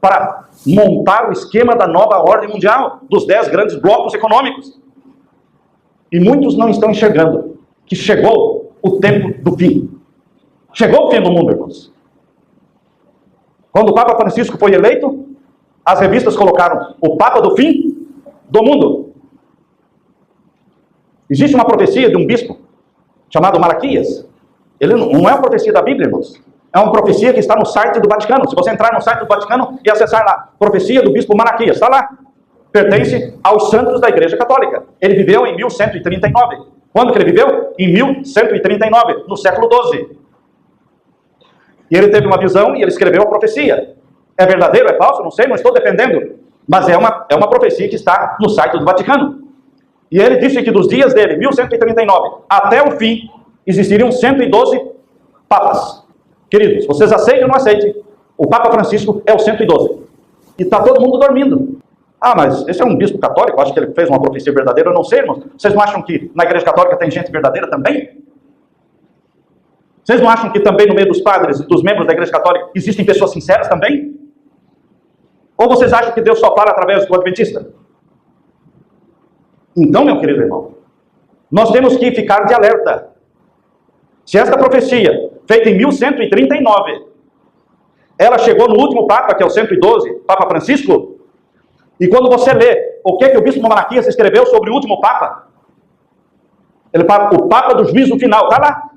para montar o esquema da nova ordem mundial, dos 10 grandes blocos econômicos. E muitos não estão enxergando que chegou o tempo do fim. Chegou o fim do mundo, irmãos. Quando o Papa Francisco foi eleito, as revistas colocaram o Papa do fim do mundo. Existe uma profecia de um bispo chamado Malaquias. Ele não é uma profecia da Bíblia, irmãos. É uma profecia que está no site do Vaticano. Se você entrar no site do Vaticano e acessar lá, profecia do bispo Malaquias, está lá. Pertence aos santos da Igreja Católica. Ele viveu em 1139. Quando que ele viveu? Em 1139, no século XII. E ele teve uma visão e ele escreveu a profecia. É verdadeiro, é falso? Não sei, não estou defendendo. Mas é uma profecia que está no site do Vaticano. E ele disse que dos dias dele, 1139, até o fim, existiriam 112 papas. Queridos, vocês aceitem ou não aceitem? O Papa Francisco é o 112. E está todo mundo dormindo. Ah, mas esse é um bispo católico, acho que ele fez uma profecia verdadeira, eu não sei, irmãos. Vocês não acham que na Igreja Católica tem gente verdadeira também? Vocês não acham que também no meio dos padres e dos membros da Igreja Católica existem pessoas sinceras também? Ou vocês acham que Deus só fala através do adventista? Então, meu querido irmão, nós temos que ficar de alerta. Se esta profecia, feita em 1139, ela chegou no último Papa, que é o 112, Papa Francisco, e quando você lê o que o bispo Malaquias escreveu sobre o último Papa, ele fala, o Papa do juízo final, está lá.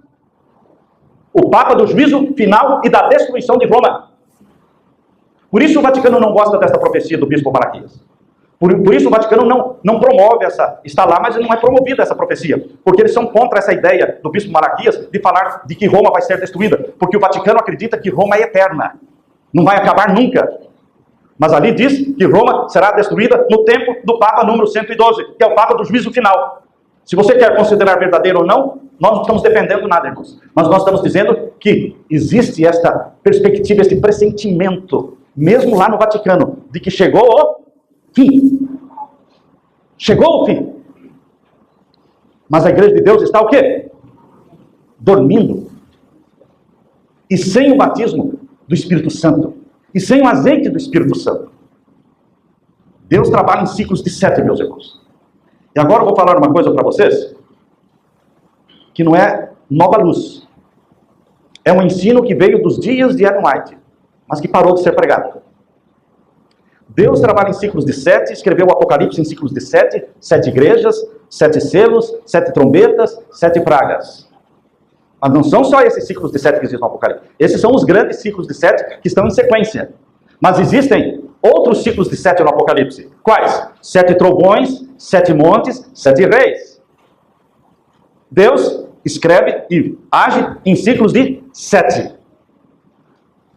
O Papa do juízo final e da destruição de Roma. Por isso o Vaticano não gosta dessa profecia do bispo Malaquias. Por isso o Vaticano não promove essa, está lá, mas não é promovida essa profecia, porque eles são contra essa ideia do bispo Malaquias de falar de que Roma vai ser destruída, porque o Vaticano acredita que Roma é eterna, não vai acabar nunca. Mas ali diz que Roma será destruída no tempo do Papa número 112, que é o Papa do juízo final. Se você quer considerar verdadeiro ou não, nós não estamos defendendo nada, irmãos, mas nós estamos dizendo que existe esta perspectiva, este pressentimento, mesmo lá no Vaticano, de que chegou o fim. Chegou o fim. Mas a Igreja de Deus está o quê? Dormindo. E sem o batismo do Espírito Santo. E sem o azeite do Espírito Santo. Deus trabalha em ciclos de 7, meus irmãos. E agora eu vou falar uma coisa para vocês, que não é nova luz. É um ensino que veio dos dias de Ellen White, mas que parou de ser pregado. Deus trabalha em ciclos de 7, escreveu o Apocalipse em ciclos de 7, 7 igrejas, 7 selos, 7 trombetas, 7 pragas. Mas não são só esses ciclos de 7 que existem no Apocalipse. Esses são os grandes ciclos de 7 que estão em sequência. Mas existem outros ciclos de 7 no Apocalipse. Quais? 7 trovões, 7 montes, 7 reis. Deus escreve e age em ciclos de 7.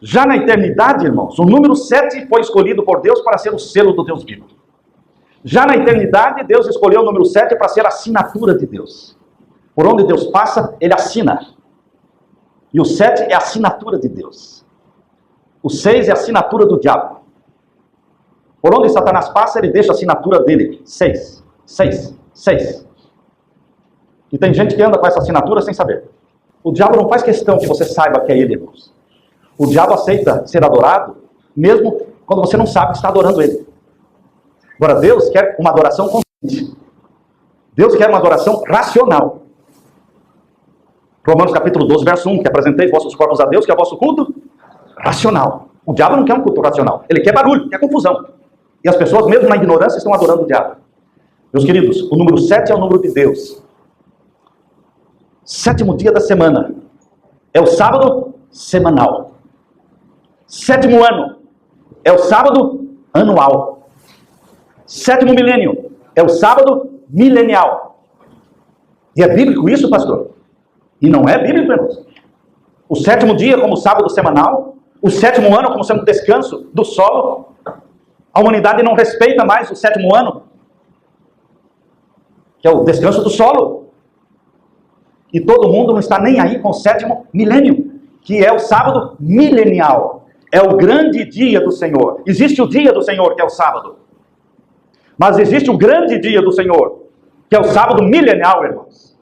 Já na eternidade, irmãos, o número 7 foi escolhido por Deus para ser o selo do Deus vivo. Já na eternidade, Deus escolheu o número 7 para ser a assinatura de Deus. Por onde Deus passa, Ele assina. E o 7 é a assinatura de Deus. O 6 é a assinatura do diabo. Por onde Satanás passa, ele deixa a assinatura dele. 6, 6, 6. E tem gente que anda com essa assinatura sem saber. O diabo não faz questão que você saiba que é ele, irmãos. O diabo aceita ser adorado, mesmo quando você não sabe que está adorando ele. Agora, Deus quer uma adoração consciente. Deus quer uma adoração racional. Romanos capítulo 12, verso 1, que apresentei vossos corpos a Deus, que é o vosso culto racional. O diabo não quer um culto racional. Ele quer barulho, quer confusão. E as pessoas, mesmo na ignorância, estão adorando o diabo. Meus queridos, o número 7 é o número de Deus. 7º dia da semana. É o sábado semanal. 7º ano é o sábado anual. 7º milênio é o sábado milenial. E é bíblico isso, pastor? E não é bíblico, irmãos. O 7º dia como sábado semanal, o 7º ano como sendo descanso do solo. A humanidade não respeita mais o 7º ano, que é o descanso do solo. E todo mundo não está nem aí com o 7º milênio, que é o sábado milenial. É o grande dia do Senhor. Existe o dia do Senhor, que é o sábado. Mas existe o grande dia do Senhor, que é o sábado milenial, irmãos.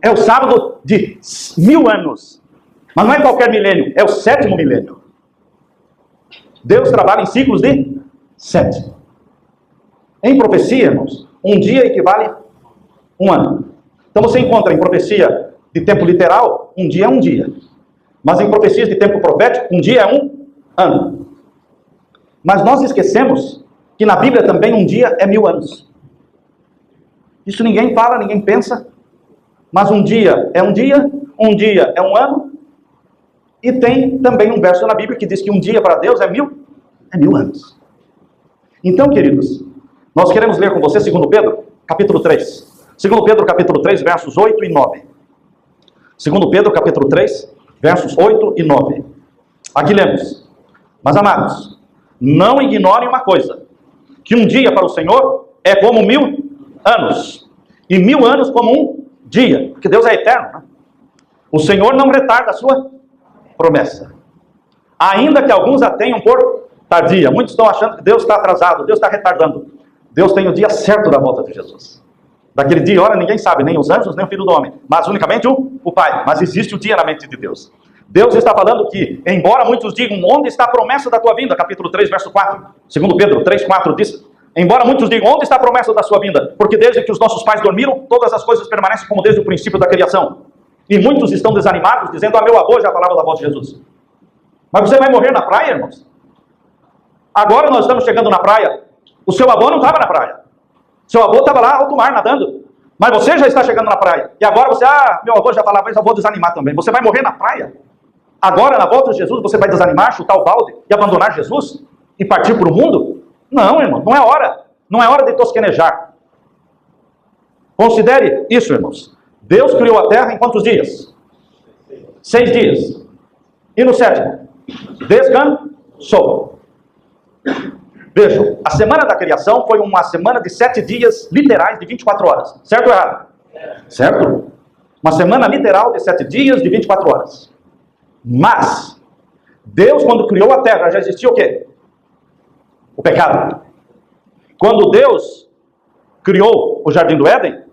É o sábado de 1000 anos. Mas não é qualquer milênio, é o 7º milênio. Deus trabalha em ciclos de 7. Em profecia, irmãos, um dia equivale 1 ano. Então você encontra em profecia de tempo literal, um dia é um dia. Mas em profecias de tempo profético, um dia é 1 ano. Mas nós esquecemos que na Bíblia também um dia é 1000 anos. Isso ninguém fala, ninguém pensa. Mas um dia é um dia é 1 ano. E tem também um verso na Bíblia que diz que um dia para Deus é 1000 anos. Então, queridos, nós queremos ler com você 2 Pedro, capítulo 3. 2 Pedro, capítulo 3, versos 8 e 9. 2 Pedro, capítulo 3, versos 8 e 9. Aqui lemos: mas, amados, não ignorem uma coisa, que um dia para o Senhor é como 1000 anos, e 1000 anos como um dia, porque Deus é eterno, né? O Senhor não retarda a sua promessa, ainda que alguns a tenham por tardia. Muitos estão achando que Deus está atrasado, Deus está retardando. Deus tem o dia certo da volta de Jesus. Daquele dia, ora, ninguém sabe, nem os anjos, nem o Filho do Homem, mas unicamente o Pai. Mas existe o dia na mente de Deus. Deus está falando que, embora muitos digam, onde está a promessa da tua vinda? Capítulo 3, verso 4. 2 Pedro 3, 4 diz: embora muitos digam, onde está a promessa da sua vinda? Porque desde que os nossos pais dormiram, todas as coisas permanecem como desde o princípio da criação. E muitos estão desanimados, dizendo: meu avô já falava da volta de Jesus. Mas você vai morrer na praia, irmãos? Agora nós estamos chegando na praia. O seu avô não estava na praia. Seu avô estava lá, alto mar, nadando. Mas você já está chegando na praia. E agora você, meu avô já falava, mas eu vou desanimar também. Você vai morrer na praia. Agora, na volta de Jesus, você vai desanimar, chutar o balde e abandonar Jesus? E partir para o mundo? Não, irmão, não é hora. Não é hora de tosquenejar. Considere isso, irmãos. Deus criou a terra em quantos dias? 6 dias. E no 7º? Descansou. Vejam, a semana da criação foi uma semana de 7 dias literais de 24 horas. Certo ou errado? Certo? Uma semana literal de 7 dias de 24 horas. Mas, Deus, quando criou a terra, já existia o quê? O pecado. Quando Deus criou o Jardim do Éden,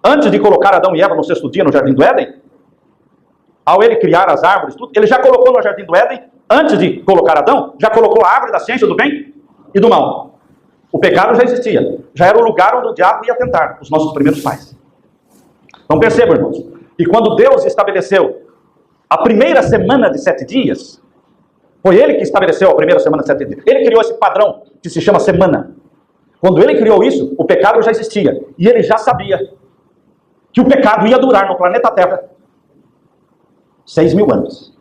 antes de colocar Adão e Eva no 6º dia no Jardim do Éden, ao ele criar as árvores, tudo, ele já colocou no Jardim do Éden, antes de colocar Adão, já colocou a árvore da ciência do bem e do mal. O pecado já existia. Já era o lugar onde o diabo ia tentar os nossos primeiros pais. Então percebam, irmãos, que quando Deus estabeleceu a primeira semana de 7 dias, foi ele que estabeleceu a primeira semana de 7 dias. Ele criou esse padrão que se chama semana. Quando ele criou isso, o pecado já existia. E ele já sabia que o pecado ia durar no planeta Terra 6.000 anos.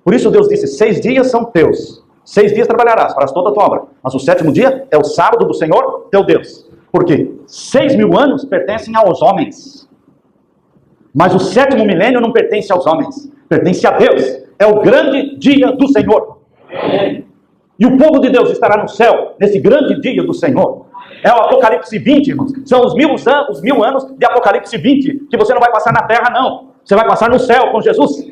Por isso Deus disse: 6 dias são teus. 6 dias trabalharás, farás toda a tua obra. Mas o 7º dia é o sábado do Senhor teu Deus. Porque 6.000 anos pertencem aos homens. Mas o 7º milênio não pertence aos homens. Pertence a Deus. É o grande dia do Senhor. Amém. E o povo de Deus estará no céu nesse grande dia do Senhor. É o Apocalipse 20, irmãos. São os 1000 anos de Apocalipse 20. Que você não vai passar na terra, não. Você vai passar no céu com Jesus.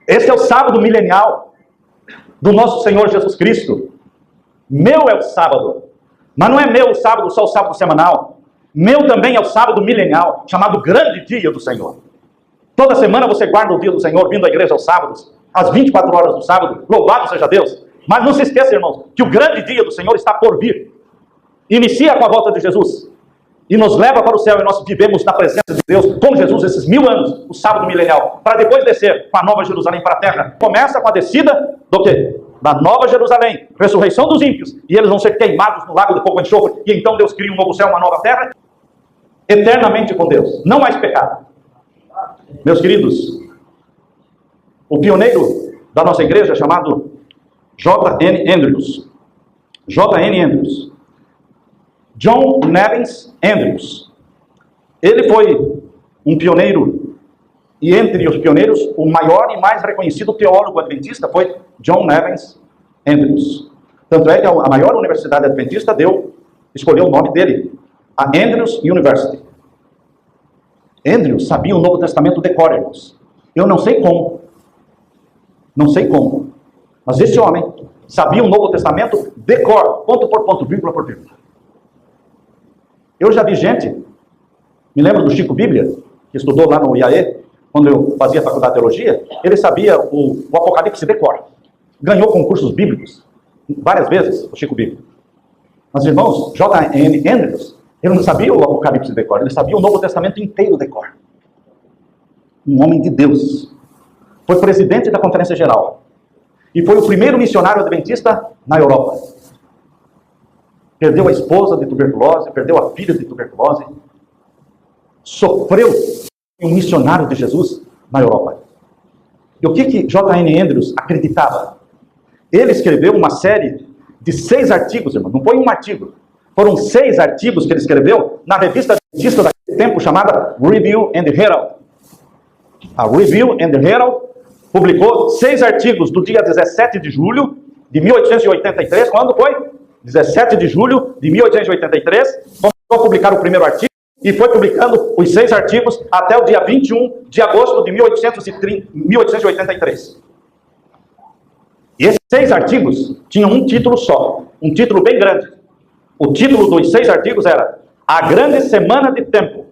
Esse é o sábado milenial do nosso Senhor Jesus Cristo. Meu é o sábado. Mas não é meu o sábado, só o sábado semanal. Meu também é o sábado milenial, chamado grande dia do Senhor. Toda semana você guarda o dia do Senhor, vindo à igreja aos sábados, às 24 horas do sábado. Louvado seja Deus. Mas não se esqueça, irmãos, que o grande dia do Senhor está por vir. Inicia com a volta de Jesus. E nos leva para o céu, e nós vivemos na presença de Deus com Jesus esses 1000 anos, o sábado milenial, para depois descer com a nova Jerusalém para a terra. Começa com a descida do quê? Da nova Jerusalém, ressurreição dos ímpios, e eles vão ser queimados no lago de fogo e enxofre, e então Deus cria um novo céu, uma nova terra, eternamente com Deus, não mais pecado. Meus queridos, o pioneiro da nossa igreja, chamado J.N. Andrews, John Nevins Andrews, ele foi um pioneiro, e entre os pioneiros, o maior e mais reconhecido teólogo adventista foi John Nevins Andrews. Tanto é que a maior universidade adventista escolheu o nome dele, a Andrews University. Andrews sabia o Novo Testamento de cor, irmãos. Eu não sei como, mas esse homem sabia o Novo Testamento de cor, ponto por ponto, vírgula por vírgula. Eu já vi gente, me lembro do Chico Bíblia, que estudou lá no IAE, quando eu fazia faculdade de teologia, ele sabia o Apocalipse de cor. Ganhou concursos bíblicos várias vezes, o Chico Bíblico. Mas, irmãos, J.N. Andrews, ele não sabia o Apocalipse de cor, ele sabia o Novo Testamento inteiro de cor. Um homem de Deus. Foi presidente da Conferência Geral. E foi o primeiro missionário adventista na Europa. Perdeu a esposa de tuberculose, perdeu a filha de tuberculose. Sofreu um missionário de Jesus na Europa. E o que J.N. Andrews acreditava? Ele escreveu uma série de 6 artigos, irmão. Não foi um artigo. Foram 6 artigos que ele escreveu na revista adventista daquele tempo chamada Review and Herald. A Review and Herald publicou 6 artigos do dia 17 de julho de 1883. Quando foi? 17 de julho de 1883. Começou a publicar o primeiro artigo e foi publicando os 6 artigos até o dia 21 de agosto de 1883. E esses 6 artigos tinham um título só, um título bem grande. O título dos 6 artigos era A Grande Semana de Tempo,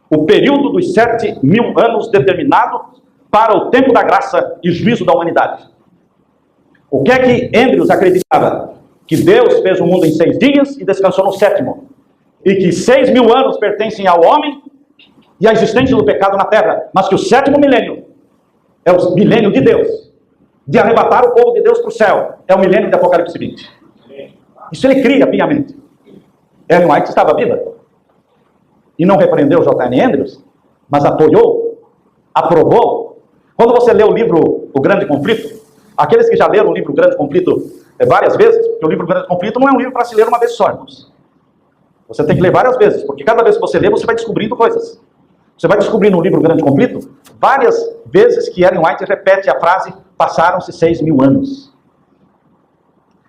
o período dos 7.000 anos determinado para o tempo da graça e juízo da humanidade. O que é que Andrews acreditava? Que Deus fez o mundo em 6 dias e descansou no 7º. E que 6.000 anos pertencem ao homem e à existência do pecado na terra. Mas que o 7º milênio é o milênio de Deus, de arrebatar o povo de Deus para o céu. É o milênio de Apocalipse 20. Isso ele cria piamente. Ellen White estava viva. E não repreendeu J.N. Andrews, mas apoiou, aprovou. Quando você lê o livro O Grande Conflito, aqueles que já leram o livro O Grande Conflito várias vezes, porque o livro O Grande Conflito não é um livro para se ler uma vez só, irmãos. Você tem que ler várias vezes, porque cada vez que você lê, você vai descobrindo coisas. Você vai descobrir no livro O Grande Conflito várias vezes que Ellen White repete a frase, passaram-se 6.000 anos.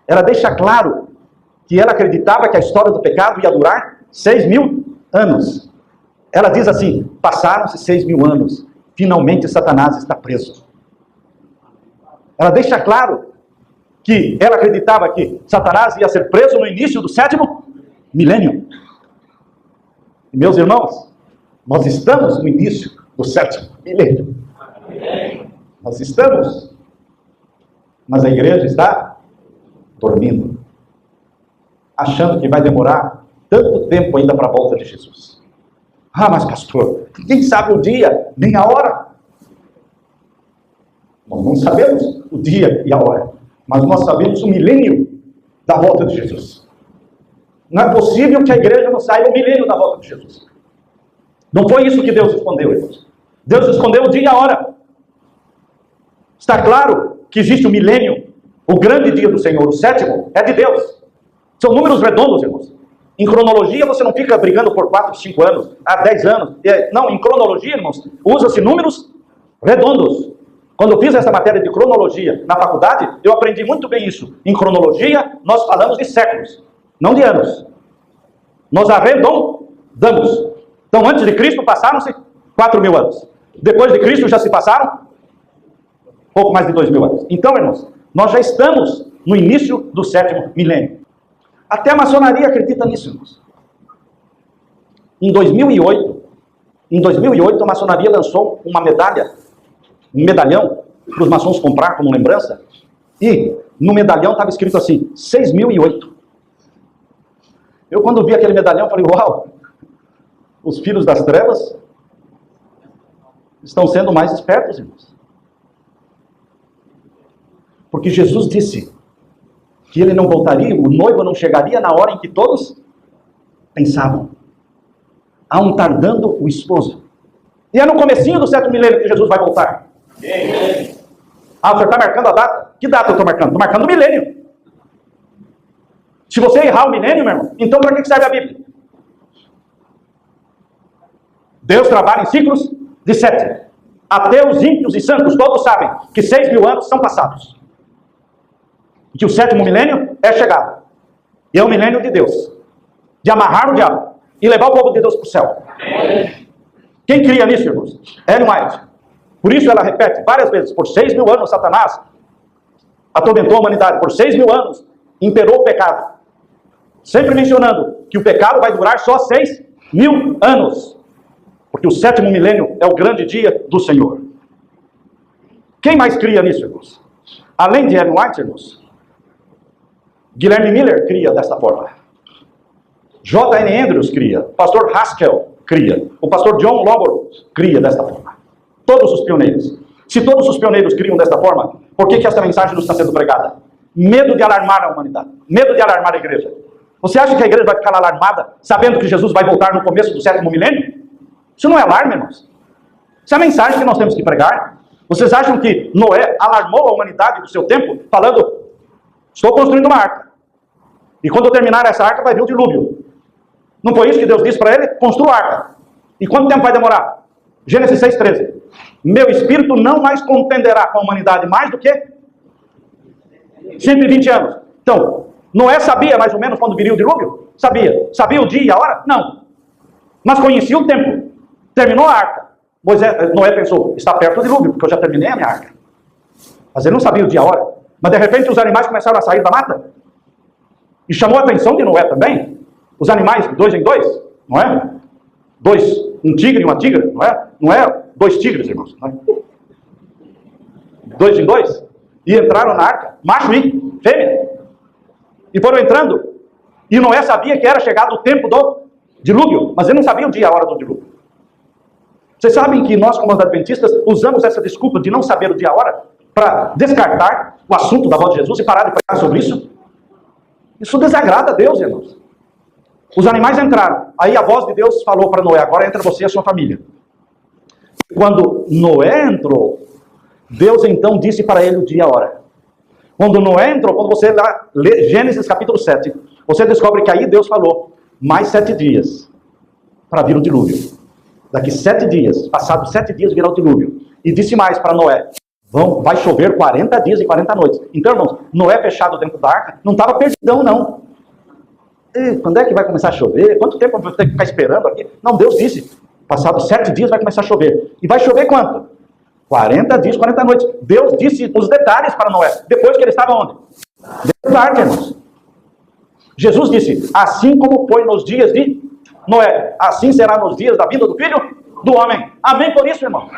Ela deixa claro que ela acreditava que a história do pecado ia durar 6.000 anos. Ela diz assim, passaram-se 6.000 anos, finalmente Satanás está preso. Ela deixa claro que ela acreditava que Satanás ia ser preso no início do 7º milênio. E, meus irmãos, nós estamos no início do 7º milênio. Nós estamos, mas a igreja está dormindo, achando que vai demorar tanto tempo ainda para a volta de Jesus. Ah, mas pastor, quem sabe o dia, nem a hora? Nós não sabemos o dia e a hora, mas nós sabemos o milênio da volta de Jesus. Não é possível que a igreja não saiba o milênio da volta de Jesus. Não foi isso que Deus escondeu, irmãos. Deus escondeu o dia e a hora. Está claro que existe o milênio, o grande dia do Senhor, o 7º, é de Deus. São números redondos, irmãos. Em cronologia você não fica brigando por 4, 5 anos, 10 anos. Não, em cronologia, irmãos, usa-se números redondos. Quando eu fiz essa matéria de cronologia na faculdade, eu aprendi muito bem isso. Em cronologia, nós falamos de séculos, não de anos. Nós arredondamos. Então, antes de Cristo passaram-se 4.000 anos. Depois de Cristo já se passaram pouco mais de 2.000 anos. Então, irmãos, nós já estamos no início do 7º milênio. Até a maçonaria acredita nisso, irmãos. Em 2008, a maçonaria lançou uma medalha, um medalhão, para os maçons comprar como lembrança. E no medalhão estava escrito assim, 6.008. Eu quando vi aquele medalhão, falei, uau, os filhos das trevas estão sendo mais espertos, irmãos. Porque Jesus disse que ele não voltaria, o noivo não chegaria na hora em que todos pensavam. Há um tardando o esposo. E é no comecinho do 7º milênio que Jesus vai voltar. Ah, você está marcando a data? Que data eu estou marcando? Estou marcando o milênio. Se você errar o milênio, meu irmão, então para que serve a Bíblia? Deus trabalha em ciclos de 7. Ateus, ímpios e santos todos sabem que 6.000 anos são passados. E que o 7º milênio é chegado. E é o milênio de Deus. De amarrar o diabo e levar o povo de Deus para o céu. Quem cria nisso, irmãos? Ellen White. Por isso ela repete várias vezes, por 6.000 anos Satanás atormentou a humanidade. Por 6.000 anos imperou o pecado. Sempre mencionando que o pecado vai durar só 6.000 anos. Por Porque o 7º milênio é o grande dia do Senhor. Quem mais cria nisso, irmãos? Além de Ellen White, irmãos, Guilherme Miller cria desta forma. J.N. Andrews cria. O pastor Haskell cria. O pastor John Lobor cria desta forma. Todos os pioneiros. Se todos os pioneiros criam desta forma, por que esta mensagem não está sendo pregada? Medo de alarmar a humanidade. Medo de alarmar a igreja. Você acha que a igreja vai ficar alarmada sabendo que Jesus vai voltar no começo do 7º milênio? Isso não é alarme, irmãos. Isso é a mensagem que nós temos que pregar. Vocês acham que Noé alarmou a humanidade do seu tempo, falando, estou construindo uma arca. E quando eu terminar essa arca, vai vir o dilúvio. Não foi isso que Deus disse para ele? Construa a arca. E quanto tempo vai demorar? Gênesis 6,13. Meu espírito não mais contenderá com a humanidade mais do que 120 anos. Então, Noé sabia mais ou menos quando viria o dilúvio? Sabia. Sabia o dia e a hora? Não. Mas conhecia o tempo. Terminou a arca. Noé pensou, está perto do dilúvio, porque eu já terminei a minha arca. Mas ele não sabia o dia e a hora. Mas de repente os animais começaram a sair da mata. E chamou a atenção de Noé também. Os animais, 2 em 2, não é? Um tigre e uma tigra, não é? Não é 2 tigres, irmãos. Não é? 2 em 2. E entraram na arca, macho e fêmea. E foram entrando. E Noé sabia que era chegado o tempo do dilúvio, mas ele não sabia o dia e a hora do dilúvio. Vocês sabem que nós, como adventistas, usamos essa desculpa de não saber o dia e a hora para descartar o assunto da volta de Jesus e parar de pregar sobre isso? Isso desagrada a Deus, irmãos. Os animais entraram. Aí a voz de Deus falou para Noé, agora entra você e a sua família. Quando Noé entrou, Deus então disse para ele o dia e a hora. Quando Noé entrou, quando você lê Gênesis capítulo 7, você descobre que aí Deus falou, mais 7 dias para vir o dilúvio. Daqui 7 dias, passados 7 dias virá o dilúvio. E disse mais para Noé, vai chover 40 dias e 40 noites. Então, irmãos, Noé fechado dentro da arca, não estava perdidão, não. E quando é que vai começar a chover? Quanto tempo eu vou ter que ficar esperando aqui? Não, Deus disse, passados 7 dias vai começar a chover. E vai chover quanto? 40 dias, 40 noites. Deus disse os detalhes para Noé, depois que ele estava onde? Dentro da arca, irmãos. Jesus disse, assim como foi nos dias de Noé, assim será nos dias da vinda do Filho do Homem. Amém por isso, irmão?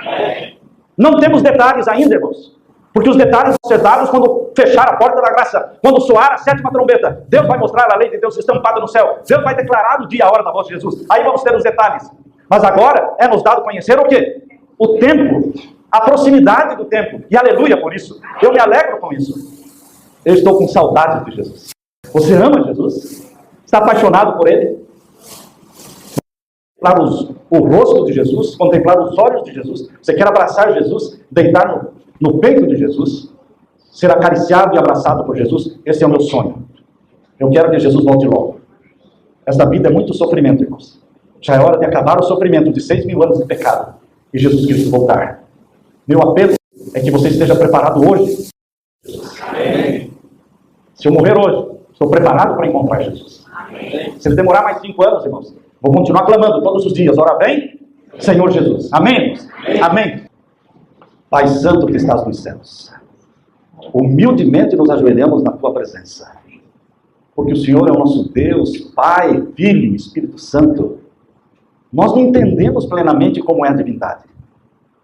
Não temos detalhes ainda, irmãos. Porque os detalhes vão ser dados quando fechar a porta da graça. Quando soar a 7ª trombeta. Deus vai mostrar a lei de Deus estampada no céu. Deus vai declarar o dia e a hora da voz de Jesus. Aí vamos ter os detalhes. Mas agora é nos dado conhecer o quê? O tempo. A proximidade do tempo. E aleluia por isso. Eu me alegro com isso. Eu estou com saudade de Jesus. Você ama Jesus? Está apaixonado por Ele? Contemplar o rosto de Jesus, contemplar os olhos de Jesus. Você quer abraçar Jesus, deitar no peito de Jesus, ser acariciado e abraçado por Jesus? Esse é o meu sonho. Eu quero que Jesus volte logo. Esta vida é muito sofrimento, irmãos. Já é hora de acabar o sofrimento de 6.000 anos de pecado e Jesus Cristo voltar. Meu apelo é que você esteja preparado hoje. Amém. Se eu morrer hoje, estou preparado para encontrar Jesus. Amém. Se ele demorar mais 5 anos, irmãos, vou continuar clamando todos os dias. Ora bem, Senhor Jesus. Amém? Amém. Amém. Pai Santo que estás nos céus, humildemente nos ajoelhamos na Tua presença, porque o Senhor é o nosso Deus, Pai, Filho e Espírito Santo. Nós não entendemos plenamente como é a divindade,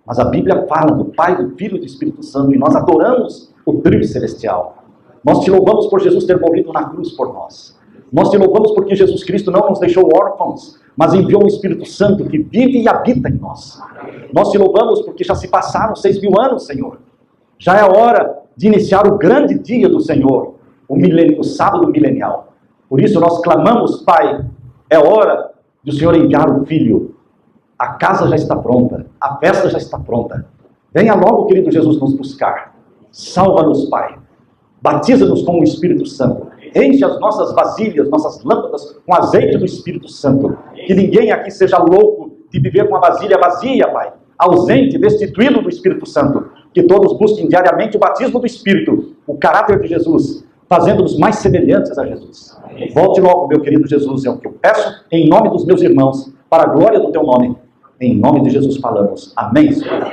mas a Bíblia fala do Pai, do Filho e do Espírito Santo, e nós adoramos o trio celestial. Nós te louvamos por Jesus ter morrido na cruz por nós. Nós te louvamos porque Jesus Cristo não nos deixou órfãos, mas enviou o Espírito Santo que vive e habita em nós. Nós te louvamos porque já se passaram 6.000 anos, Senhor. Já é hora de iniciar o grande dia do Senhor, o sábado milenial. Por isso nós clamamos, Pai, é hora de o Senhor enviar o Filho. A casa já está pronta, a festa já está pronta. Venha logo, querido Jesus, nos buscar. Salva-nos, Pai. Batiza-nos com o Espírito Santo. Enche as nossas vasilhas, nossas lâmpadas com azeite do Espírito Santo. Que ninguém aqui seja louco de viver com a vasilha vazia, Pai. Ausente, destituído do Espírito Santo. Que todos busquem diariamente o batismo do Espírito, o caráter de Jesus, fazendo-nos mais semelhantes a Jesus. Volte logo, meu querido Jesus, é o que eu peço em nome dos meus irmãos, para a glória do Teu nome. Em nome de Jesus falamos. Amém, Senhor.